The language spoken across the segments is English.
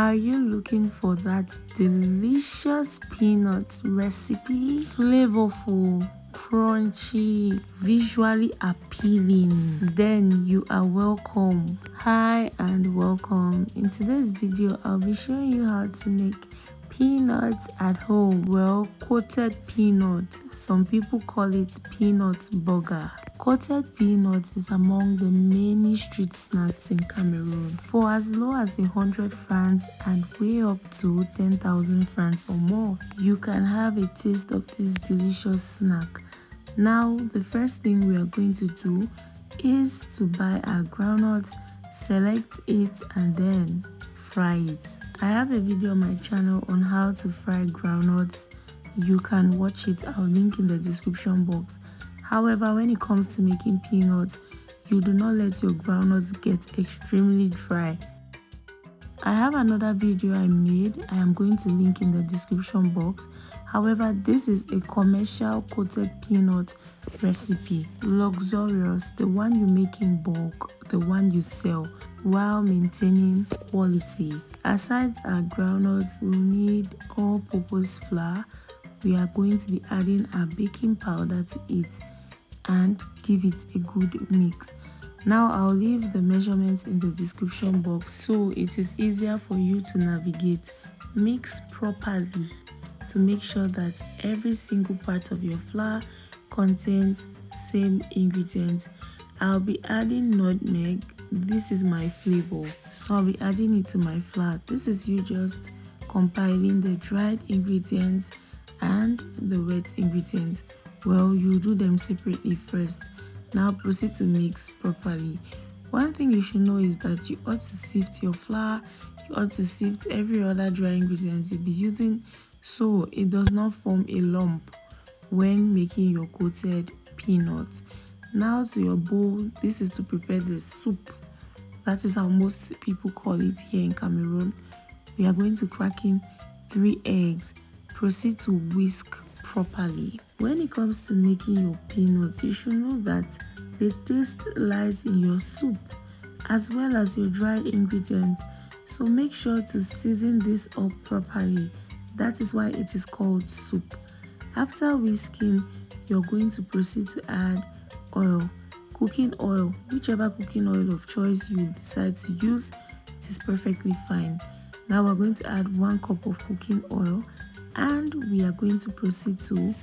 Are you looking for that delicious peanut recipe? Flavorful, crunchy, visually appealing? Then you are welcome. Hi and welcome. In today's video, I'll be showing you how to make peanuts at home. Well, coated peanut. Some people call it peanut burger. Coated peanut is among the many street snacks in Cameroon. For as low as 100 francs and way up to 10,000 francs or more, you can have a taste of this delicious snack. Now, the first thing we are going to do is to buy our groundnuts, select it, and then fry it. I have a video on my channel on how to fry groundnuts. You can watch it. I'll link in the description box. However, when it comes to making peanuts, you do not let your groundnuts get extremely dry. I have another video I made. I am going to link in the description box. However, this is a commercial coated peanut recipe. Luxurious, the one you make in bulk, the one you sell, while maintaining quality. Aside our groundnuts, we'll need all-purpose flour. We are going to be adding our baking powder to it and give it a good mix. Now I'll leave the measurements in the description box so it is easier for you to navigate. Mix properly to make sure that every single part of your flour contains same ingredients. I'll be adding nutmeg. This is my flavor, so I'll be adding it to my flour. This is you just compiling the dried ingredients and the wet ingredients. Well, you do them separately first. Now proceed to mix properly. One thing you should know is that you ought to sift your flour, you ought to sift every other dry ingredient you'll be using so it does not form a lump when making your coated peanuts. Now to your bowl. This is to prepare the soup. That is how most people call it here in Cameroon. We are going to crack in 3 eggs. Proceed to whisk properly. When it comes to making your peanuts, you should know that the taste lies in your soup as well as your dried ingredients. So make sure to season this up properly. That is why it is called soup. After whisking, you're going to proceed to add oil, cooking oil, whichever cooking oil of choice you decide to use. It is perfectly fine. Now we're going to add 1 cup of cooking oil and we are going to proceed to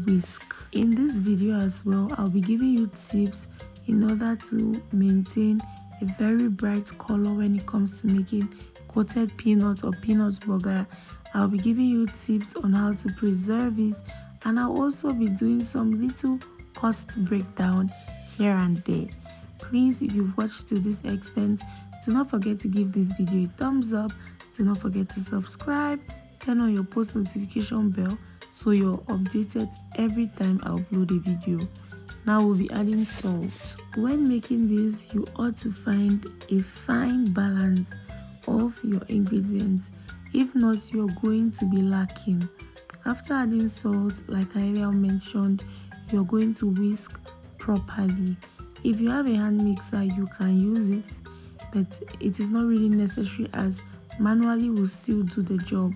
whisk. In this video as well, I'll be giving you tips in order to maintain a very bright color when it comes to making coated peanuts or peanut burger. I'll be giving you tips on how to preserve it, and I'll also be doing some little cost breakdown here and there. Please, if you've watched to this extent, do not forget to give this video a thumbs up. Do not forget to subscribe. Turn on your post notification bell so you're updated every time I upload a video. Now we'll be adding salt. When making this, you ought to find a fine balance of your ingredients. If not, you're going to be lacking. After adding salt, like I earlier mentioned, you're going to whisk properly. If you have a hand mixer, you can use it, but it is not really necessary as manually will still do the job.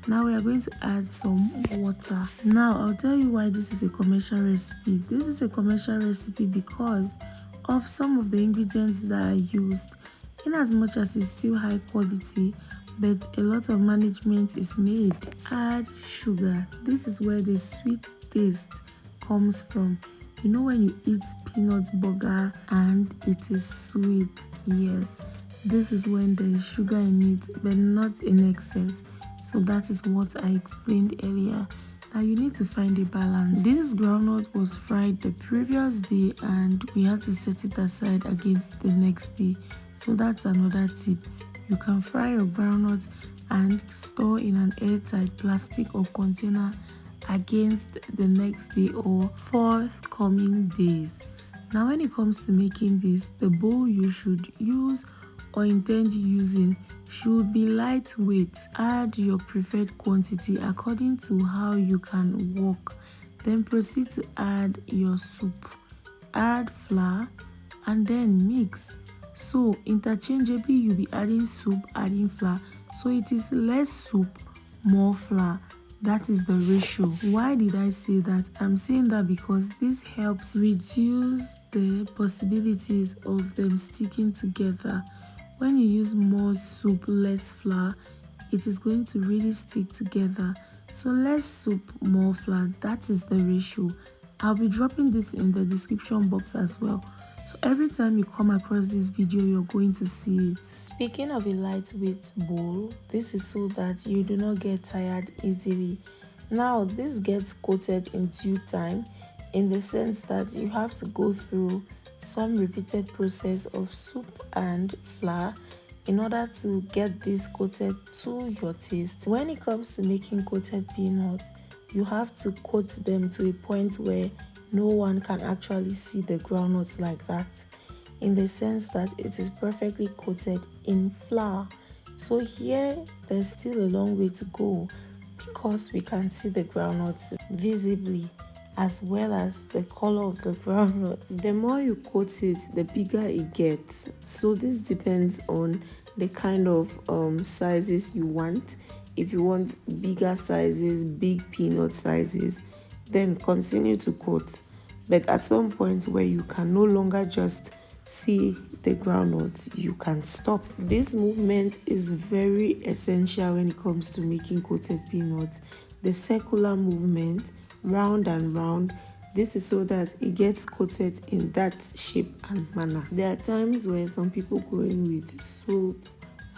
Now we are going to add some water. Now I'll tell you why this is a commercial recipe. This is a commercial recipe because of some of the ingredients that are used. In as much as it's still high quality, but a lot of management is made. Add sugar. This is where the sweet taste comes from. You know when you eat peanut burger and it is sweet? Yes, this is when there is sugar in it, but not in excess. So that is what I explained earlier. Now you need to find a balance. This groundnut was fried the previous day and we had to set it aside against the next day. So that's another tip. You can fry your groundnuts and store in an airtight plastic or container against the next day or forthcoming days. Now when it comes to making this, the bowl you should use or intend using should be lightweight. Add your preferred quantity according to how you can work. Then proceed to add your soup. Add flour and then mix. So interchangeably you'll be adding soup, adding flour. So it is less soup, more flour. That is the ratio. Why did I say that? I'm saying that because this helps reduce the possibilities of them sticking together. When you use more soup, less flour, it is going to really stick together. So less soup, more flour, that is the ratio. I'll be dropping this in the description box as well. So every time you come across this video, you're going to see it. Speaking of a lightweight bowl, this is so that you do not get tired easily. Now, this gets coated in due time in the sense that you have to go through some repeated process of soup and flour in order to get this coated to your taste. When it comes to making coated peanuts, you have to coat them to a point where no one can actually see the groundnuts like that, in the sense that it is perfectly coated in flour. So here there's still a long way to go because we can see the groundnuts visibly as well as the color of the groundnuts. The more you coat it, the bigger it gets. So this depends on the kind of sizes you want. If you want bigger sizes, big peanut sizes, then continue to coat. But at some point where you can no longer just see the groundnuts, you can stop. This movement is very essential when it comes to making coated peanuts. The circular movement, round and round, this is so that it gets coated in that shape and manner. There are times where some people go in with soap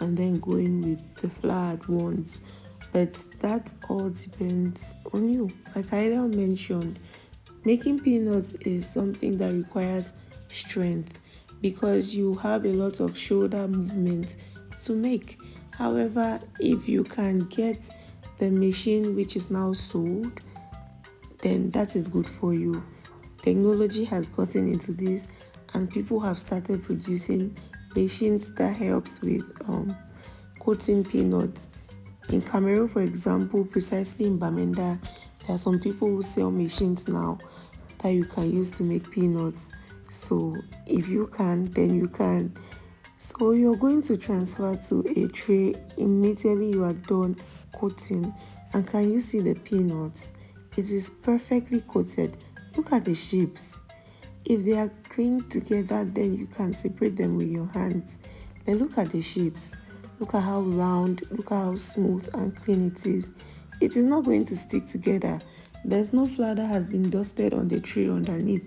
and then go in with the flour at once, but that all depends on you. Like I earlier mentioned, making peanuts is something that requires strength because you have a lot of shoulder movement to make. However, if you can get the machine which is now sold, then that is good for you. Technology has gotten into this and people have started producing machines that helps with coating peanuts. In Cameroon, for example, precisely in Bamenda, there are some people who sell machines now that you can use to make peanuts. So if you can, then you can. So you're going to transfer to a tray immediately you are done coating. And can you see the peanuts? It is perfectly coated. Look at the shapes. If they are clean together, then you can separate them with your hands. But look at the shapes. Look at how round, look at how smooth and clean it is. It is not going to stick together. There's no flour that has been dusted on the tray underneath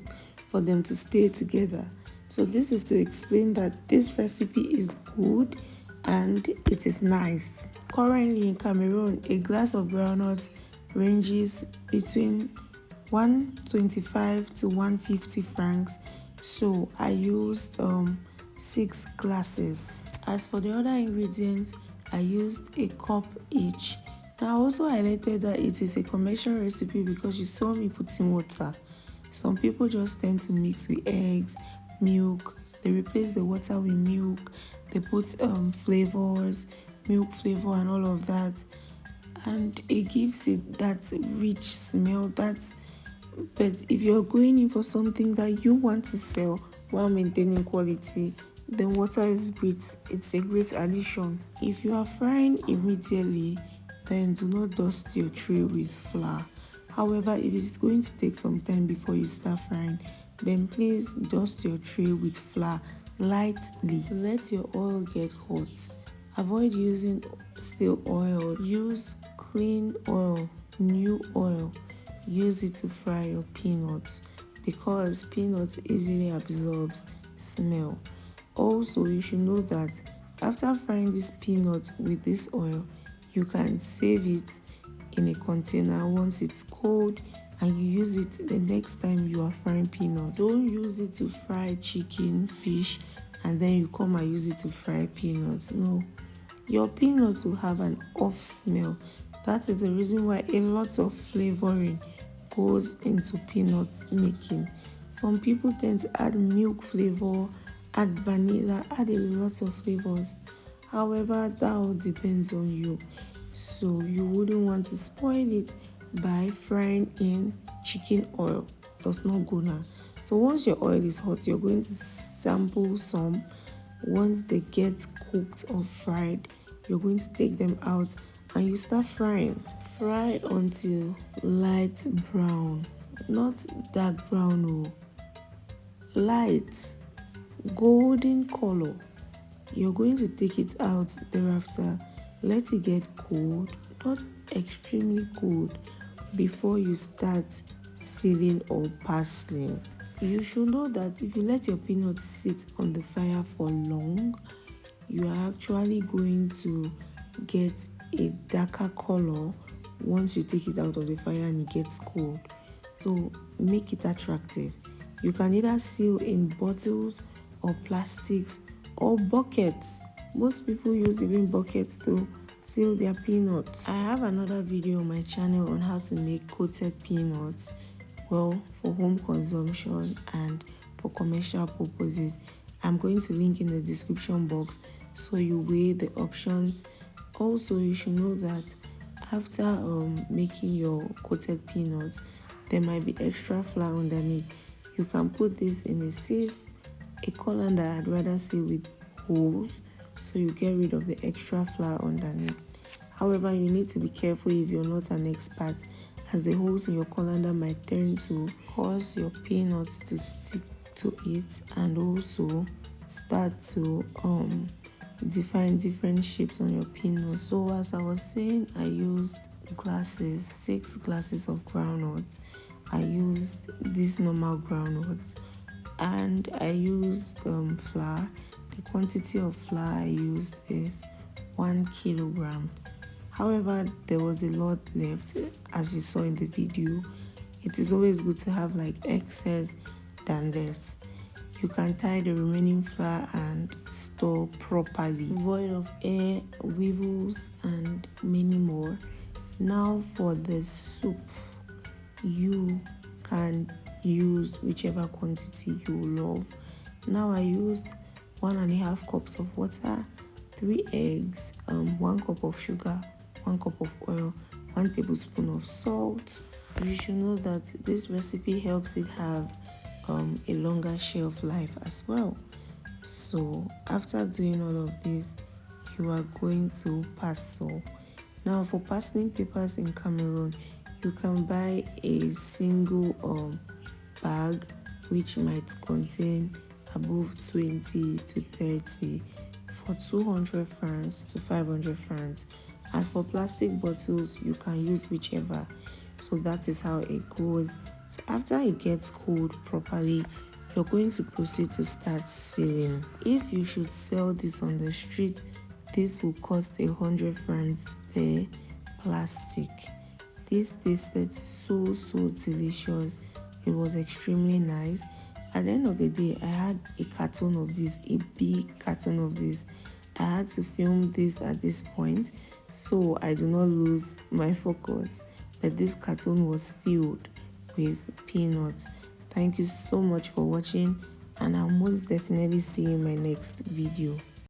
for them to stay together. So this is to explain that this recipe is good and it is nice. Currently in Cameroon, a glass of groundnuts ranges between 125 to 150 francs. So I used 6 glasses. As for the other ingredients, I used a cup each. Now I also highlighted that it is a commercial recipe because you saw me putting water. Some people just tend to mix with eggs, milk. They replace the water with milk. They put flavors, milk flavor and all of that. And it gives it that rich smell. But if you're going in for something that you want to sell while maintaining quality, then water is great. It's a great addition. If you are frying immediately, then do not dust your tray with flour. However, if it's going to take some time before you start frying, then please dust your tray with flour lightly. Let your oil get hot. Avoid using stale oil. Use clean oil, new oil. Use it to fry your peanuts because peanuts easily absorbs smell. Also, you should know that after frying this peanut with this oil, you can save it in a container once it's cold and you use it the next time you are frying peanuts. Don't use it to fry chicken, fish, and then you come and use it to fry peanuts. No, your peanuts will have an off smell. That is the reason why a lot of flavoring goes into peanuts making. Some people tend to add milk flavor, add vanilla, add a lot of flavors. However, that all depends on you. So you wouldn't want to spoil it by frying in chicken oil. Does not go now. So once your oil is hot, you're going to sample some. Once they get cooked or fried, you're going to take them out and you start frying. Fry until light brown, not dark brown, light golden color. You're going to take it out. Thereafter, let it get cold, not extremely cold, before you start sealing or parceling. You should know that if you let your peanuts sit on the fire for long, you are actually going to get a darker color once you take it out of the fire and it gets cold. So make it attractive. You can either seal in bottles or plastics or buckets. Most people use even buckets to seal their peanuts. I have another video on my channel on how to make coated peanuts, well, for home consumption and for commercial purposes. I'm going to link in the description box so you weigh the options. Also, you should know that after making your coated peanuts, there might be extra flour underneath. You can put this in a safe, a colander, I'd rather say, with holes, so you get rid of the extra flour underneath. However, you need to be careful if you're not an expert, as the holes in your colander might turn to cause your peanuts to stick to it and also start to define different shapes on your peanuts. So as I was saying, I used 6 glasses of groundnuts. I used these normal groundnuts and I used flour. The quantity of flour I used is 1 kilogram. However, there was a lot left, as you saw in the video. It is always good to have like excess than less. You can tie the remaining flour and store properly, void of air, weevils, and many more. Now for the soup, you can use whichever quantity you love. Now I used 1.5 cups of water, 3 eggs, 1 cup of sugar, 1 cup of oil, 1 tablespoon of salt. You should know that this recipe helps it have a longer shelf life as well. So after doing all of this, you are going to parcel. Now for parceling papers in Cameroon, you can buy a single bag which might contain above 20 to 30 for 200 francs to 500 francs. And for plastic bottles, you can use whichever. So that is how it goes. So after it gets cold properly, you're going to proceed to start sealing. If you should sell this on the street, this will cost 100 francs per plastic. This tasted so delicious. It was extremely nice. At the end of the day, I had a carton of this, a big carton of this. I had to film this at this point so I do not lose my focus. But this carton was filled with peanuts. Thank you so much for watching, and I'll most definitely see you in my next video.